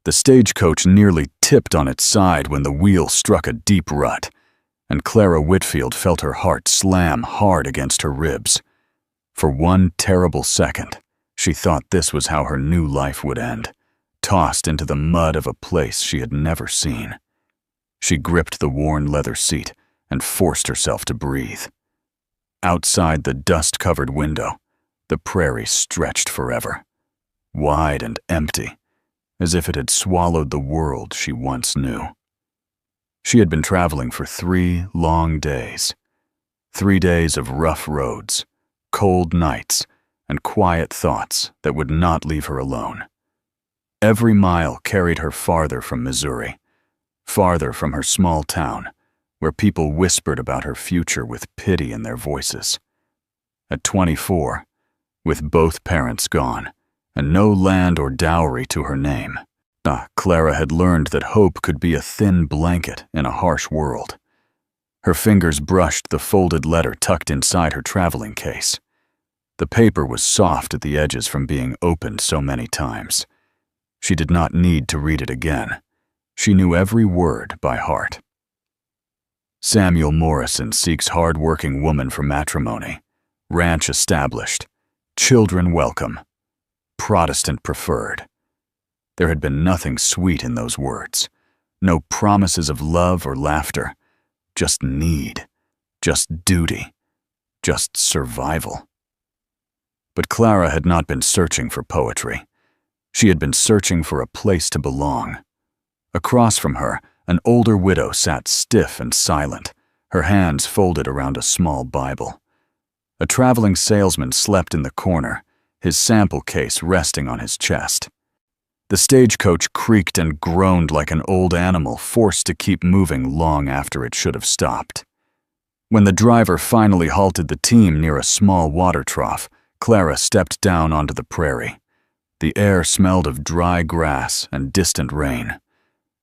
The stagecoach nearly tipped on its side when the wheel struck a deep rut, and Clara Whitfield felt her heart slam hard against her ribs. For one terrible second, she thought this was how her new life would end, tossed into the mud of a place she had never seen. She gripped the worn leather seat and forced herself to breathe. Outside the dust-covered window, the prairie stretched forever, wide and empty, as if it had swallowed the world she once knew. She had been traveling for 3 long days. 3 days of rough roads, cold nights, and quiet thoughts that would not leave her alone. Every mile carried her farther from Missouri, farther from her small town, where people whispered about her future with pity in their voices. At 24, with both parents gone, and no land or dowry to her name, Clara had learned that hope could be a thin blanket in a harsh world. Her fingers brushed the folded letter tucked inside her traveling case. The paper was soft at the edges from being opened so many times. She did not need to read it again. She knew every word by heart. Samuel Morrison seeks hard-working woman for matrimony. Ranch established. Children welcome. Protestant preferred. There had been nothing sweet in those words. No promises of love or laughter. Just need. Just duty. Just survival. But Clara had not been searching for poetry. She had been searching for a place to belong. Across from her, an older widow sat stiff and silent, her hands folded around a small Bible. A traveling salesman slept in the corner, his sample case resting on his chest. The stagecoach creaked and groaned like an old animal forced to keep moving long after it should have stopped. When the driver finally halted the team near a small water trough, Clara stepped down onto the prairie. The air smelled of dry grass and distant rain.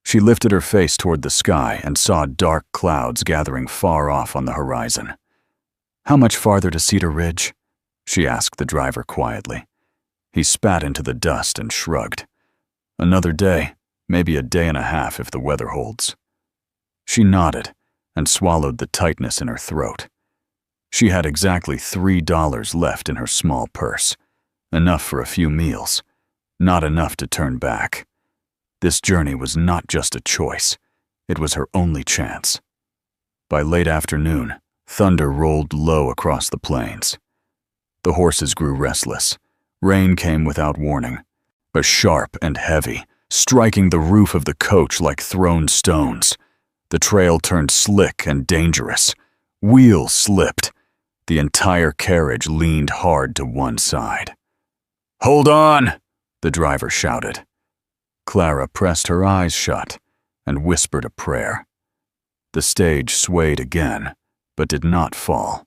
She lifted her face toward the sky and saw dark clouds gathering far off on the horizon. "How much farther to Cedar Ridge?" she asked the driver quietly. He spat into the dust and shrugged. "Another day, maybe a day and a half if the weather holds." She nodded and swallowed the tightness in her throat. She had exactly $3 left in her small purse, enough for a few meals, not enough to turn back. This journey was not just a choice, it was her only chance. By late afternoon, thunder rolled low across the plains. The horses grew restless. Rain came without warning, but sharp and heavy, striking the roof of the coach like thrown stones. The trail turned slick and dangerous. Wheels slipped. The entire carriage leaned hard to one side. "Hold on!" the driver shouted. Clara pressed her eyes shut and whispered a prayer. The stage swayed again, but did not fall.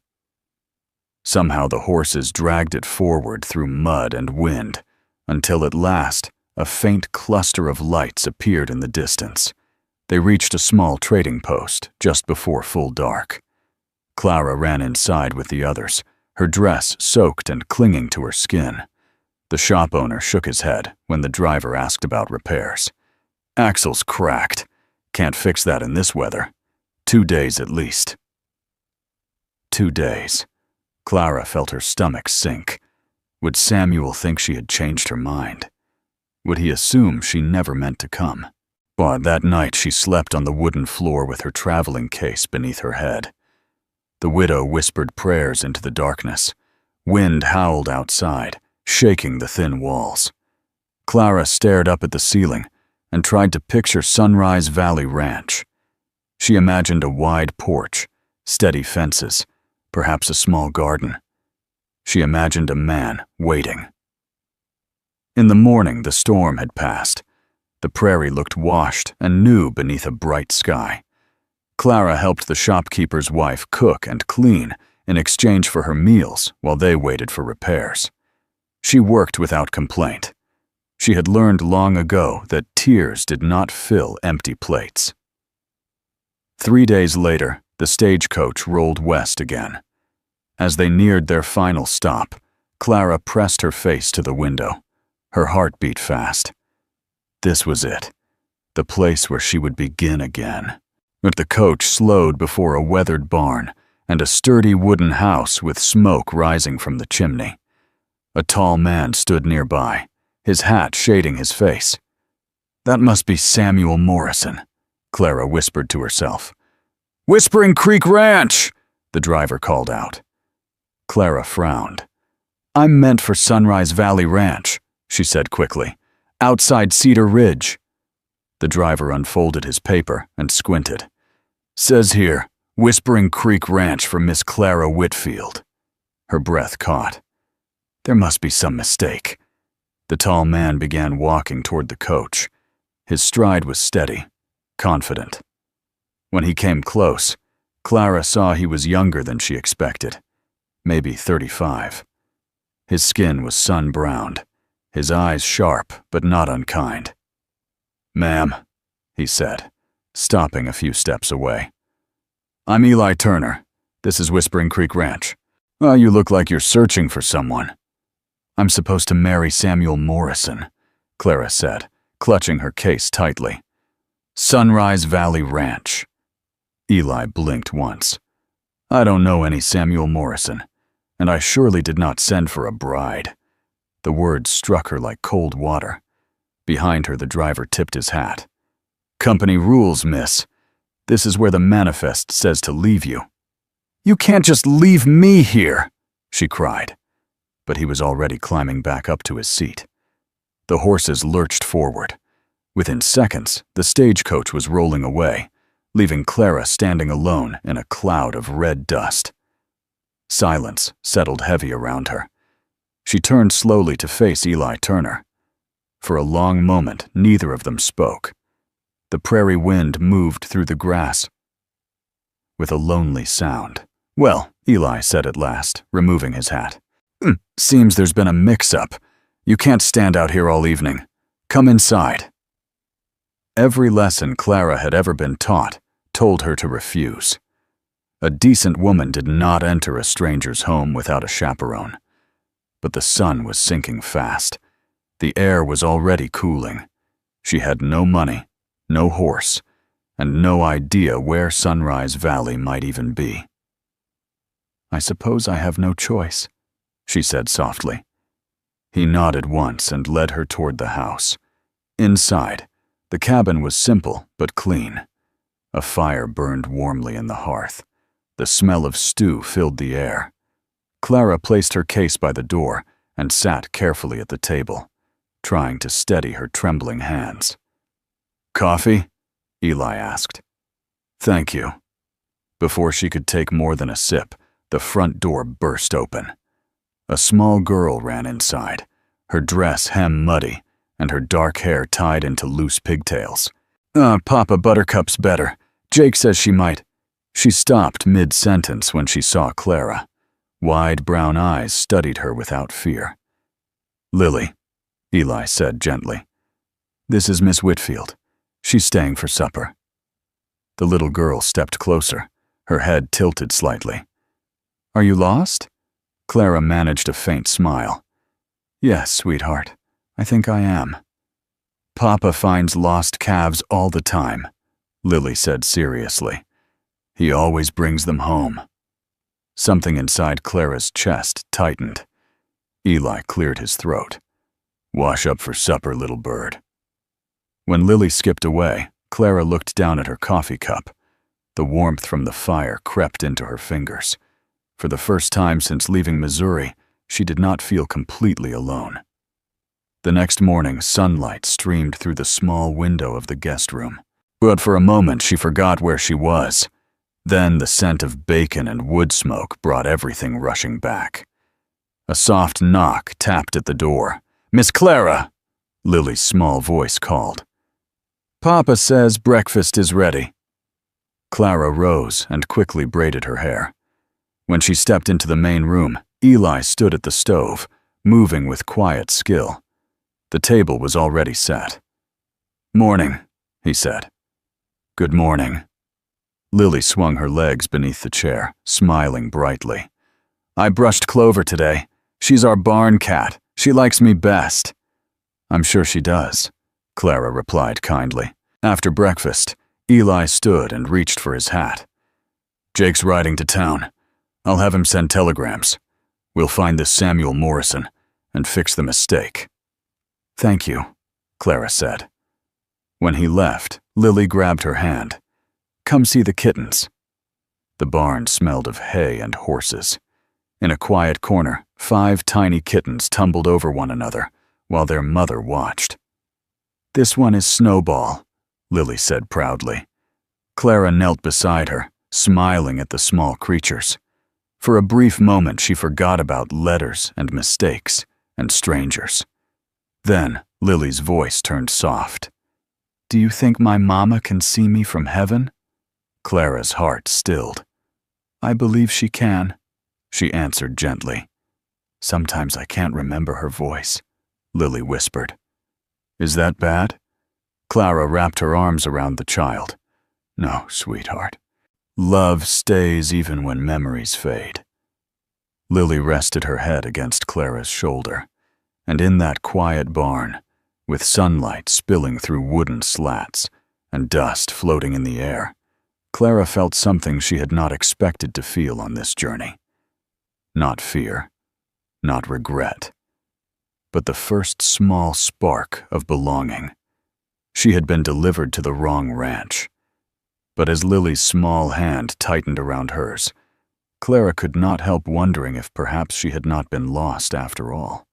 Somehow the horses dragged it forward through mud and wind, until at last a faint cluster of lights appeared in the distance. They reached a small trading post just before full dark. Clara ran inside with the others, her dress soaked and clinging to her skin. The shop owner shook his head when the driver asked about repairs. "Axle's cracked. Can't fix that in this weather. 2 days at least." 2 days. Clara felt her stomach sink. Would Samuel think she had changed her mind? Would he assume she never meant to come? But that night she slept on the wooden floor with her traveling case beneath her head. The widow whispered prayers into the darkness. Wind howled outside, shaking the thin walls. Clara stared up at the ceiling and tried to picture Sunrise Valley Ranch. She imagined a wide porch, steady fences, perhaps a small garden. She imagined a man waiting. In the morning, the storm had passed. The prairie looked washed and new beneath a bright sky. Clara helped the shopkeeper's wife cook and clean in exchange for her meals while they waited for repairs. She worked without complaint. She had learned long ago that tears did not fill empty plates. 3 days later, the stagecoach rolled west again. As they neared their final stop, Clara pressed her face to the window. Her heart beat fast. This was it, the place where she would begin again. But the coach slowed before a weathered barn and a sturdy wooden house with smoke rising from the chimney. A tall man stood nearby, his hat shading his face. "That must be Samuel Morrison," Clara whispered to herself. "Whispering Creek Ranch!" the driver called out. Clara frowned. "I'm meant for Sunrise Valley Ranch," she said quickly. "Outside Cedar Ridge." The driver unfolded his paper and squinted. "Says here, Whispering Creek Ranch for Miss Clara Whitfield." Her breath caught. There must be some mistake. The tall man began walking toward the coach. His stride was steady, confident. When he came close, Clara saw he was younger than she expected, maybe 35. His skin was sun-browned, his eyes sharp but not unkind. "Ma'am," he said, stopping a few steps away. "I'm Eli Turner. This is Whispering Creek Ranch. You look like you're searching for someone." "I'm supposed to marry Samuel Morrison," Clara said, clutching her case tightly. "Sunrise Valley Ranch." Eli blinked once. "I don't know any Samuel Morrison, and I surely did not send for a bride." The words struck her like cold water. Behind her, the driver tipped his hat. "Company rules, miss. This is where the manifest says to leave you." "You can't just leave me here," she cried. But he was already climbing back up to his seat. The horses lurched forward. Within seconds, the stagecoach was rolling away, leaving Clara standing alone in a cloud of red dust. Silence settled heavy around her. She turned slowly to face Eli Turner. For a long moment, neither of them spoke. The prairie wind moved through the grass with a lonely sound. "Well," Eli said at last, removing his hat. "Seems there's been a mix-up. You can't stand out here all evening. Come inside." Every lesson Clara had ever been taught told her to refuse. A decent woman did not enter a stranger's home without a chaperone. But the sun was sinking fast. The air was already cooling. She had no money, no horse, and no idea where Sunrise Valley might even be. "I suppose I have no choice," she said softly. He nodded once and led her toward the house. Inside, the cabin was simple but clean. A fire burned warmly in the hearth. The smell of stew filled the air. Clara placed her case by the door and sat carefully at the table, trying to steady her trembling hands. "Coffee?" Eli asked. "Thank you." Before she could take more than a sip, the front door burst open. A small girl ran inside, her dress hem-muddy and her dark hair tied into loose pigtails. Papa Buttercup's better. Jake says she might." She stopped mid-sentence when she saw Clara. Wide brown eyes studied her without fear. "Lily," Eli said gently. "This is Miss Whitfield. She's staying for supper." The little girl stepped closer, her head tilted slightly. "Are you lost?" Clara managed a faint smile. "Yes, sweetheart, I think I am." "Papa finds lost calves all the time," Lily said seriously. "He always brings them home." Something inside Clara's chest tightened. Eli cleared his throat. "Wash up for supper, little bird." When Lily skipped away, Clara looked down at her coffee cup. The warmth from the fire crept into her fingers. For the first time since leaving Missouri, she did not feel completely alone. The next morning, sunlight streamed through the small window of the guest room. But for a moment, she forgot where she was. Then the scent of bacon and wood smoke brought everything rushing back. A soft knock tapped at the door. "Miss Clara!" Lily's small voice called. "Papa says breakfast is ready." Clara rose and quickly braided her hair. When she stepped into the main room, Eli stood at the stove, moving with quiet skill. The table was already set. "Morning," he said. "Good morning." Lily swung her legs beneath the chair, smiling brightly. "I brushed Clover today. She's our barn cat. She likes me best." "I'm sure she does," Clara replied kindly. After breakfast, Eli stood and reached for his hat. Jake's riding to town. I'll have him send telegrams. We'll find this Samuel Morrison and fix the mistake. Thank you, Clara said. When he left, Lily grabbed her hand. Come see the kittens. The barn smelled of hay and horses. In a quiet corner, 5 tiny kittens tumbled over one another while their mother watched. This one is Snowball, Lily said proudly. Clara knelt beside her, smiling at the small creatures. For a brief moment, she forgot about letters and mistakes and strangers. Then Lily's voice turned soft. Do you think my mama can see me from heaven? Clara's heart stilled. I believe she can, she answered gently. Sometimes I can't remember her voice, Lily whispered. Is that bad? Clara wrapped her arms around the child. No, sweetheart. Love stays even when memories fade. Lily rested her head against Clara's shoulder, and in that quiet barn, with sunlight spilling through wooden slats and dust floating in the air, Clara felt something she had not expected to feel on this journey. Not fear, not regret, but the first small spark of belonging. She had been delivered to the wrong ranch. But as Lily's small hand tightened around hers, Clara could not help wondering if perhaps she had not been lost after all.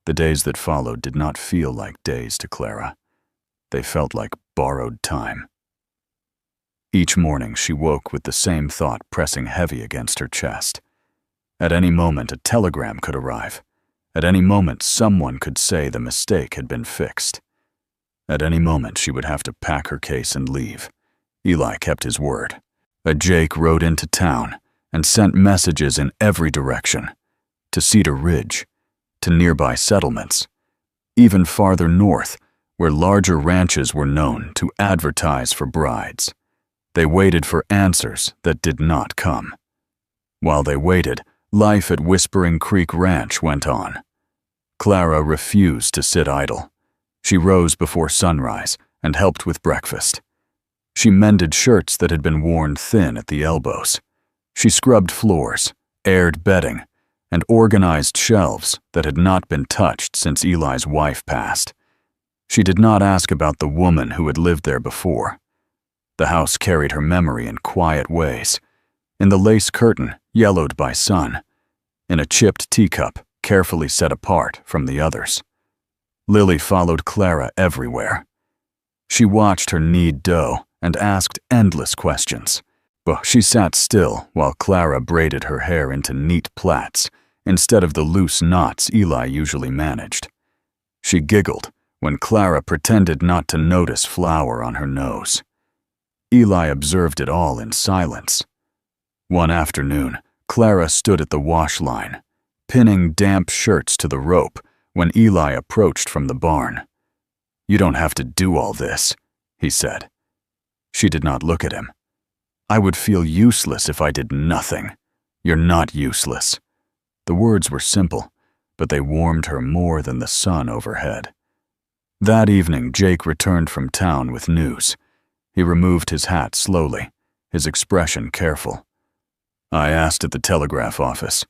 The days that followed did not feel like days to Clara. They felt like borrowed time. Each morning she woke with the same thought pressing heavy against her chest. At any moment a telegram could arrive. At any moment someone could say the mistake had been fixed. At any moment she would have to pack her case and leave. Eli kept his word. A Jake rode into town and sent messages in every direction. To Cedar Ridge, to nearby settlements, even farther north, where larger ranches were known to advertise for brides. They waited for answers that did not come. While they waited, life at Whispering Creek Ranch went on. Clara refused to sit idle. She rose before sunrise and helped with breakfast. She mended shirts that had been worn thin at the elbows. She scrubbed floors, aired bedding, and organized shelves that had not been touched since Eli's wife passed. She did not ask about the woman who had lived there before. The house carried her memory in quiet ways. In the lace curtain, yellowed by sun. In a chipped teacup, carefully set apart from the others. Lily followed Clara everywhere. She watched her knead dough and asked endless questions. But she sat still while Clara braided her hair into neat plaits instead of the loose knots Eli usually managed. She giggled when Clara pretended not to notice flour on her nose. Eli observed it all in silence. One afternoon, Clara stood at the wash line, pinning damp shirts to the rope when Eli approached from the barn. You don't have to do all this, he said. She did not look at him. I would feel useless if I did nothing. You're not useless. The words were simple, but they warmed her more than the sun overhead. That evening, Jake returned from town with news. He removed his hat slowly, his expression careful. I asked at the telegraph office.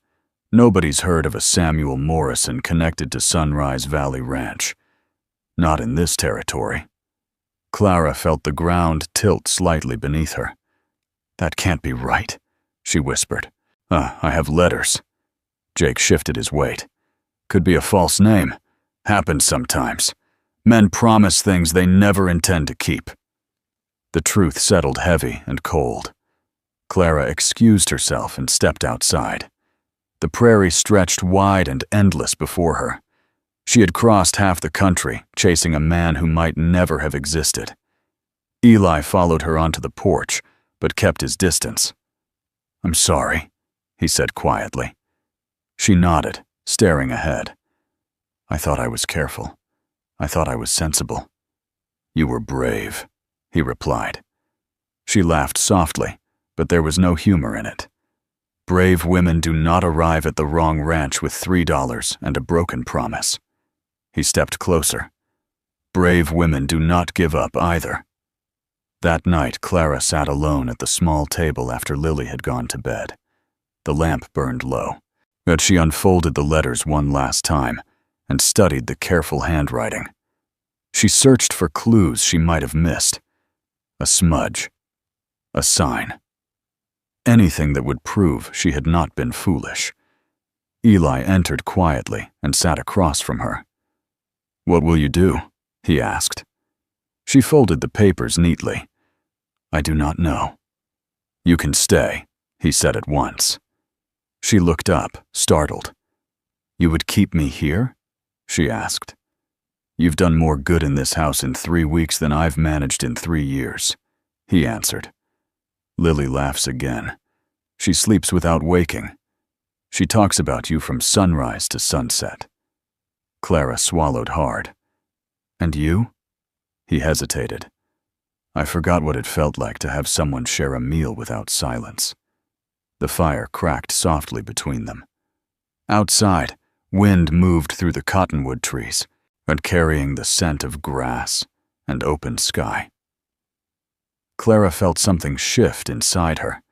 Nobody's heard of a Samuel Morrison connected to Sunrise Valley Ranch. Not in this territory. Clara felt the ground tilt slightly beneath her. That can't be right, she whispered. I have letters. Jake shifted his weight. Could be a false name. Happens sometimes. Men promise things they never intend to keep. The truth settled heavy and cold. Clara excused herself and stepped outside. The prairie stretched wide and endless before her. She had crossed half the country, chasing a man who might never have existed. Eli followed her onto the porch, but kept his distance. I'm sorry, he said quietly. She nodded, staring ahead. I thought I was careful. I thought I was sensible. You were brave, he replied. She laughed softly, but there was no humor in it. Brave women do not arrive at the wrong ranch with $3 and a broken promise. He stepped closer. Brave women do not give up either. That night, Clara sat alone at the small table after Lily had gone to bed. The lamp burned low, but she unfolded the letters one last time and studied the careful handwriting. She searched for clues she might have missed. A smudge. A sign. Anything that would prove she had not been foolish. Eli entered quietly and sat across from her. "What will you do?" he asked. She folded the papers neatly. "I do not know." "You can stay," he said at once. She looked up, startled. "You would keep me here?" she asked. "You've done more good in this house in 3 weeks than I've managed in 3 years, he answered. Lily laughs again. She sleeps without waking. She talks about you from sunrise to sunset. Clara swallowed hard. "And you?" He hesitated. "I forgot what it felt like to have someone share a meal without silence." The fire cracked softly between them. Outside, wind moved through the cottonwood trees, and carrying the scent of grass and open sky. Clara felt something shift inside her,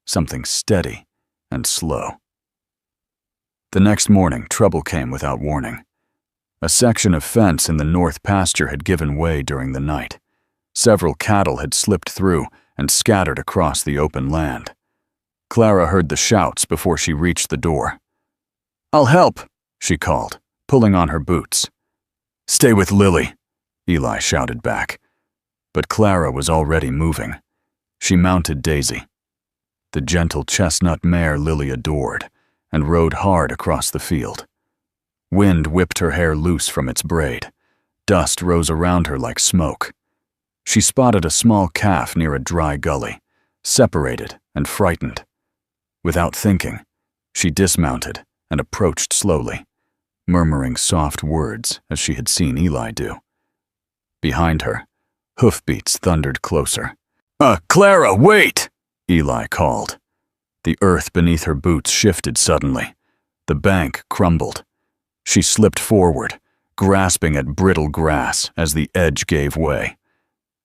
something steady and slow. The next morning, trouble came without warning. A section of fence in the north pasture had given way during the night. Several cattle had slipped through and scattered across the open land. Clara heard the shouts before she reached the door. "I'll help," she called, pulling on her boots. "Stay with Lily," Eli shouted back. But Clara was already moving. She mounted Daisy, the gentle chestnut mare Lily adored, and rode hard across the field. Wind whipped her hair loose from its braid. Dust rose around her like smoke. She spotted a small calf near a dry gully, separated and frightened. Without thinking, she dismounted and approached slowly, murmuring soft words as she had seen Eli do. Behind her, hoofbeats thundered closer. Clara, wait!" Eli called. The earth beneath her boots shifted suddenly. The bank crumbled. She slipped forward, grasping at brittle grass as the edge gave way.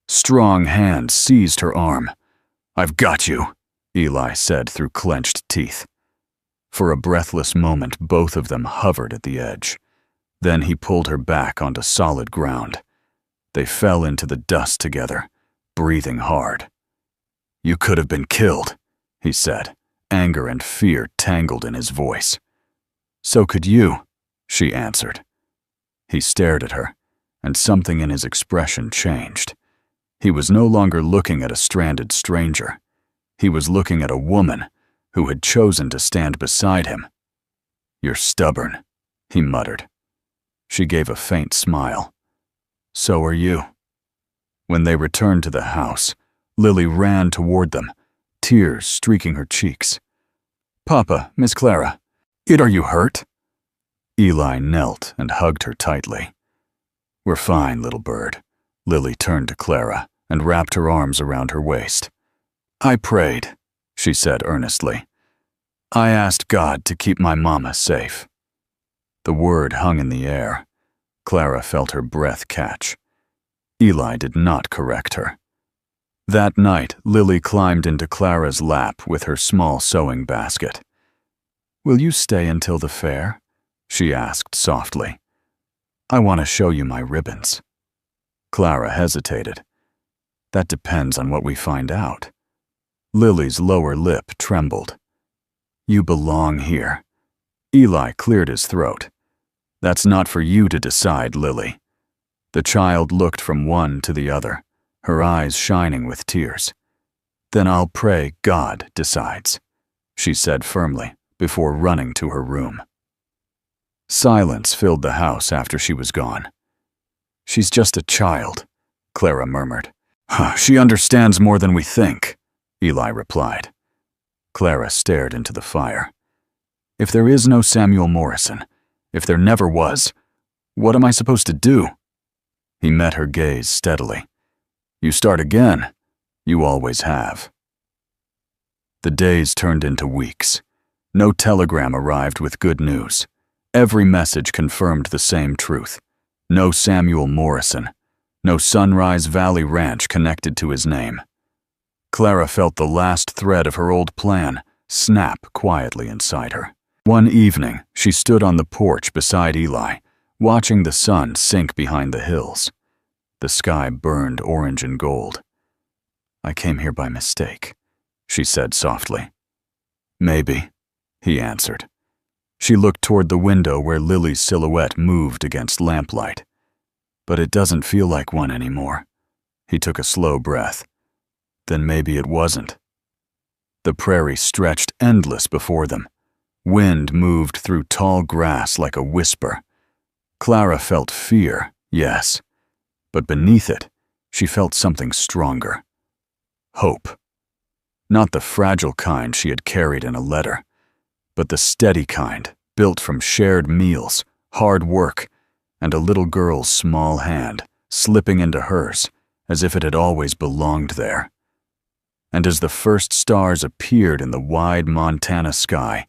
Strong hands seized her arm. "I've got you," Eli said through clenched teeth. For a breathless moment, both of them hovered at the edge. Then he pulled her back onto solid ground. They fell into the dust together, breathing hard. "You could have been killed," he said, anger and fear tangled in his voice. "So could you," she answered. He stared at her, and something in his expression changed. He was no longer looking at a stranded stranger. He was looking at a woman who had chosen to stand beside him. "You're stubborn," he muttered. She gave a faint smile. "So are you." When they returned to the house, Lily ran toward them, tears streaking her cheeks. "Papa, Miss Clara, are you hurt?" Eli knelt and hugged her tightly. "We're fine, little bird." Lily turned to Clara and wrapped her arms around her waist. "I prayed," she said earnestly. "I asked God to keep my mama safe." The word hung in the air. Clara felt her breath catch. Eli did not correct her. That night, Lily climbed into Clara's lap with her small sewing basket. "Will you stay until the fair?" she asked softly. "I want to show you my ribbons." Clara hesitated. "That depends on what we find out." Lily's lower lip trembled. "You belong here." Eli cleared his throat. "That's not for you to decide, Lily." The child looked from one to the other, her eyes shining with tears. "Then I'll pray God decides," she said firmly before running to her room. Silence filled the house after she was gone. "She's just a child," Clara murmured. "She understands more than we think," Eli replied. Clara stared into the fire. "If there is no Samuel Morrison, if there never was, what am I supposed to do?" He met her gaze steadily. "You start again. You always have." The days turned into weeks. No telegram arrived with good news. Every message confirmed the same truth. No Samuel Morrison, No Sunrise Valley Ranch connected to his name. Clara felt the last thread of her old plan snap quietly inside her. One evening, she stood on the porch beside Eli, watching the sun sink behind the hills. The sky burned orange and gold. "I came here by mistake," she said softly. "Maybe," he answered. She looked toward the window where Lily's silhouette moved against lamplight. "But it doesn't feel like one anymore." He took a slow breath. "Then maybe it wasn't." The prairie stretched endless before them. Wind moved through tall grass like a whisper. Clara felt fear, yes, but beneath it, she felt something stronger. Hope. Not the fragile kind she had carried in a letter, but the steady kind, built from shared meals, hard work, and a little girl's small hand slipping into hers as if it had always belonged there. And as the first stars appeared in the wide Montana sky,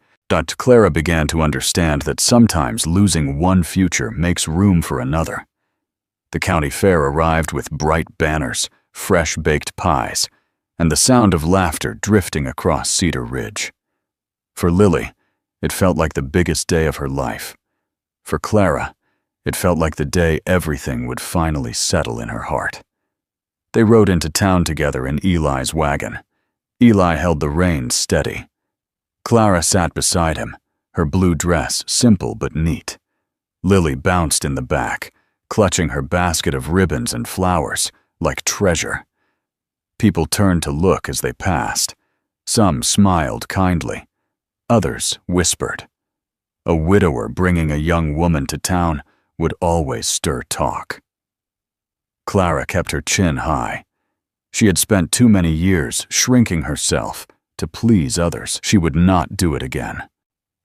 Clara began to understand that sometimes losing one future makes room for another. The county fair arrived with bright banners, fresh baked pies, and the sound of laughter drifting across Cedar Ridge. For Lily, it felt like the biggest day of her life. For Clara, it felt like the day everything would finally settle in her heart. They rode into town together in Eli's wagon. Eli held the reins steady. Clara sat beside him, her blue dress simple but neat. Lily bounced in the back, clutching her basket of ribbons and flowers like treasure. People turned to look as they passed. Some smiled kindly. Others whispered. A widower bringing a young woman to town would always stir talk. Clara kept her chin high. She had spent too many years shrinking herself to please others. She would not do it again.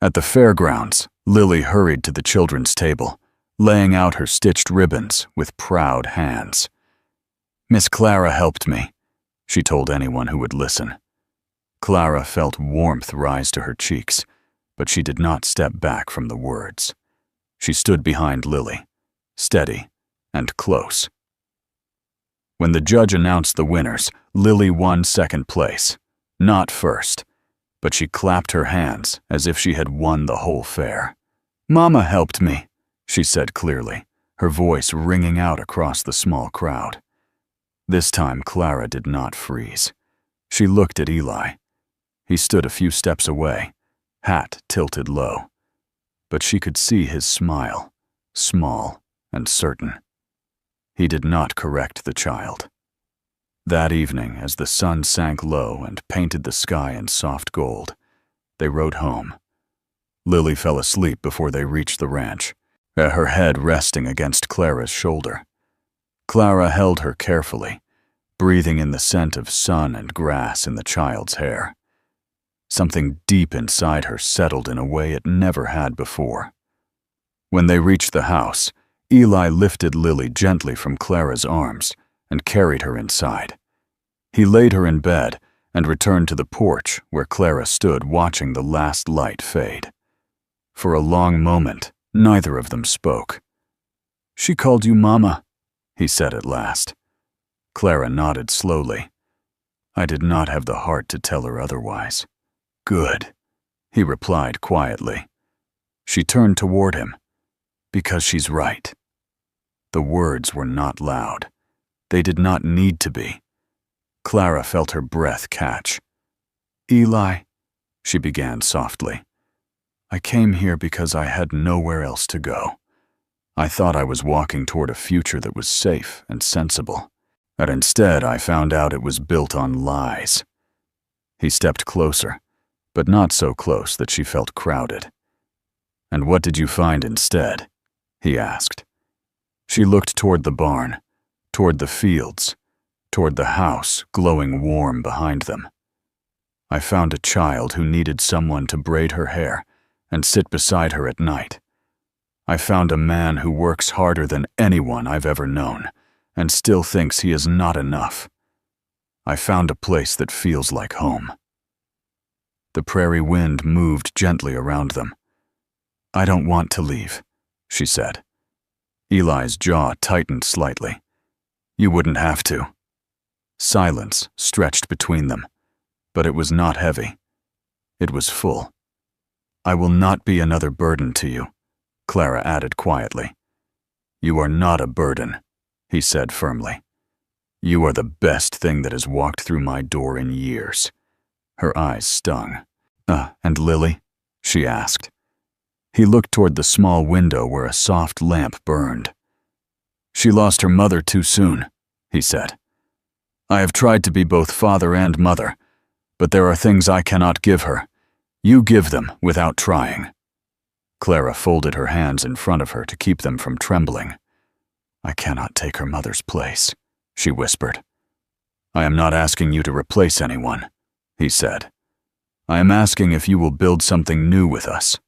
At the fairgrounds, Lily hurried to the children's table, laying out her stitched ribbons with proud hands. "Miss Clara helped me," she told anyone who would listen. Clara felt warmth rise to her cheeks, but she did not step back from the words. She stood behind Lily, steady and close. When the judge announced the winners, Lily won second place. Not first, but she clapped her hands as if she had won the whole fair. "Mama helped me," she said clearly, her voice ringing out across the small crowd. This time Clara did not freeze. She looked at Eli. He stood a few steps away, hat tilted low. But she could see his smile, small and certain. He did not correct the child. That evening, as the sun sank low and painted the sky in soft gold, they rode home. Lily fell asleep before they reached the ranch, her head resting against Clara's shoulder. Clara held her carefully, breathing in the scent of sun and grass in the child's hair. Something deep inside her settled in a way it never had before. When they reached the house, Eli lifted Lily gently from Clara's arms and carried her inside. He laid her in bed and returned to the porch where Clara stood watching the last light fade. For a long moment, neither of them spoke. "She called you Mama," he said at last. Clara nodded slowly. "I did not have the heart to tell her otherwise." "Good," he replied quietly. She turned toward him. "Because she's right." The words were not loud. They did not need to be. Clara felt her breath catch. "Eli," she began softly, "I came here because I had nowhere else to go. I thought I was walking toward a future that was safe and sensible, but instead I found out it was built on lies." He stepped closer, but not so close that she felt crowded. "And what did you find instead?" he asked. She looked toward the barn, toward the fields, toward the house glowing warm behind them. "I found a child who needed someone to braid her hair and sit beside her at night. I found a man who works harder than anyone I've ever known and still thinks he is not enough. I found a place that feels like home." The prairie wind moved gently around them. "I don't want to leave," she said. Eli's jaw tightened slightly. You wouldn't have to. Silence stretched between them, but it was not heavy. It was full. I will not be another burden to you, Clara added quietly. You are not a burden, he said firmly. You are the best thing that has walked through my door in years. Her eyes stung. And Lily? She asked. He looked toward the small window where a soft lamp burned. She lost her mother too soon, he said. I have tried to be both father and mother, but there are things I cannot give her. You give them without trying. Clara folded her hands in front of her to keep them from trembling. I cannot take her mother's place, she whispered. I am not asking you to replace anyone, he said. I am asking if you will build something new with us.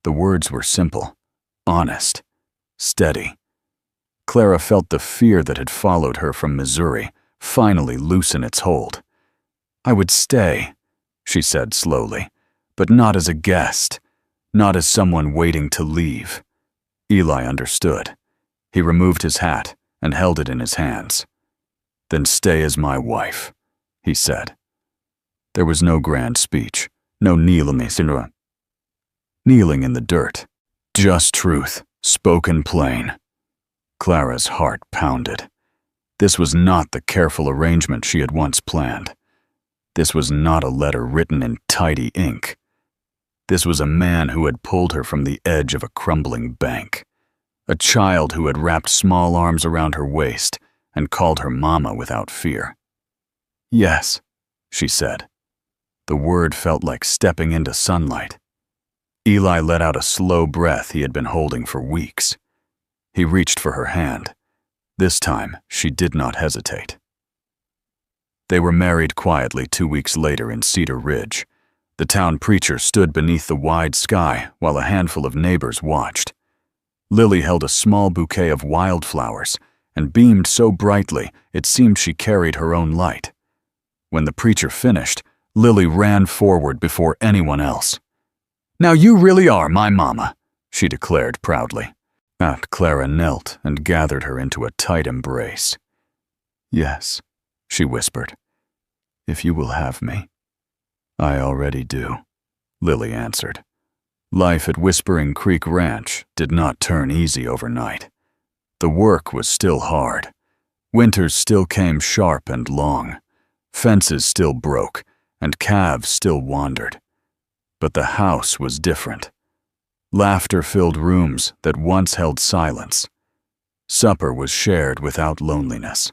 The words were simple, honest, steady. Clara felt the fear that had followed her from Missouri finally loosen its hold. I would stay, she said slowly, but not as a guest, not as someone waiting to leave. Eli understood. He removed his hat and held it in his hands. Then stay as my wife, he said. There was no grand speech, no kneeling in the dirt, just truth, spoken plain. Clara's heart pounded. This was not the careful arrangement she had once planned. This was not a letter written in tidy ink. This was a man who had pulled her from the edge of a crumbling bank, a child who had wrapped small arms around her waist and called her mama without fear. Yes, she said. The word felt like stepping into sunlight. Eli let out a slow breath he had been holding for weeks. He reached for her hand. This time, she did not hesitate. They were married quietly 2 weeks later in Cedar Ridge. The town preacher stood beneath the wide sky while a handful of neighbors watched. Lily held a small bouquet of wildflowers and beamed so brightly it seemed she carried her own light. When the preacher finished, Lily ran forward before anyone else. Now you really are my mama, she declared proudly. Aunt Clara knelt and gathered her into a tight embrace. Yes, she whispered, if you will have me. I already do, Lily answered. Life at Whispering Creek Ranch did not turn easy overnight. The work was still hard. Winters still came sharp and long. Fences still broke, and calves still wandered. But the house was different. Laughter-filled rooms that once held silence. Supper was shared without loneliness.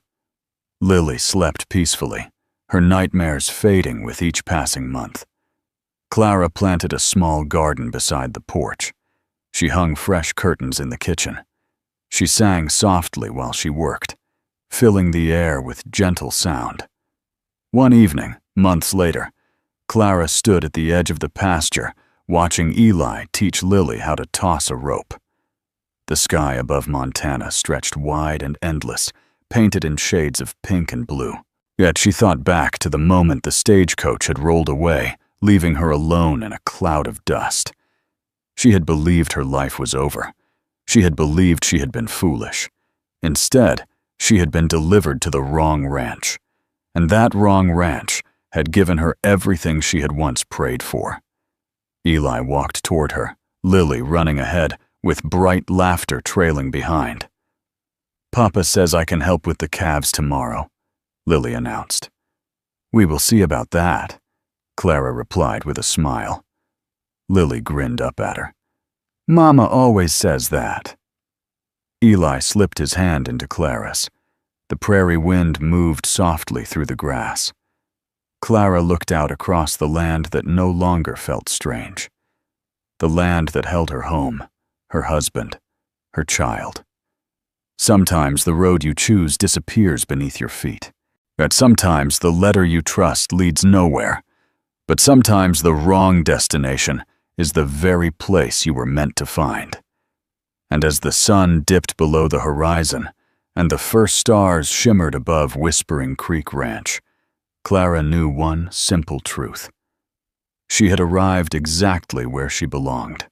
Lily slept peacefully, her nightmares fading with each passing month. Clara planted a small garden beside the porch. She hung fresh curtains in the kitchen. She sang softly while she worked, filling the air with gentle sound. One evening, months later, Clara stood at the edge of the pasture, watching Eli teach Lily how to toss a rope. The sky above Montana stretched wide and endless, painted in shades of pink and blue. Yet she thought back to the moment the stagecoach had rolled away, leaving her alone in a cloud of dust. She had believed her life was over. She had believed she had been foolish. Instead, she had been delivered to the wrong ranch. And that wrong ranch had given her everything she had once prayed for. Eli walked toward her, Lily running ahead, with bright laughter trailing behind. Papa says I can help with the calves tomorrow, Lily announced. We will see about that, Clara replied with a smile. Lily grinned up at her. Mama always says that. Eli slipped his hand into Clara's. The prairie wind moved softly through the grass. Clara looked out across the land that no longer felt strange. The land that held her home, her husband, her child. Sometimes the road you choose disappears beneath your feet. At sometimes the letter you trust leads nowhere. But sometimes the wrong destination is the very place you were meant to find. And as the sun dipped below the horizon and the first stars shimmered above Whispering Creek Ranch, Clara knew one simple truth. She had arrived exactly where she belonged.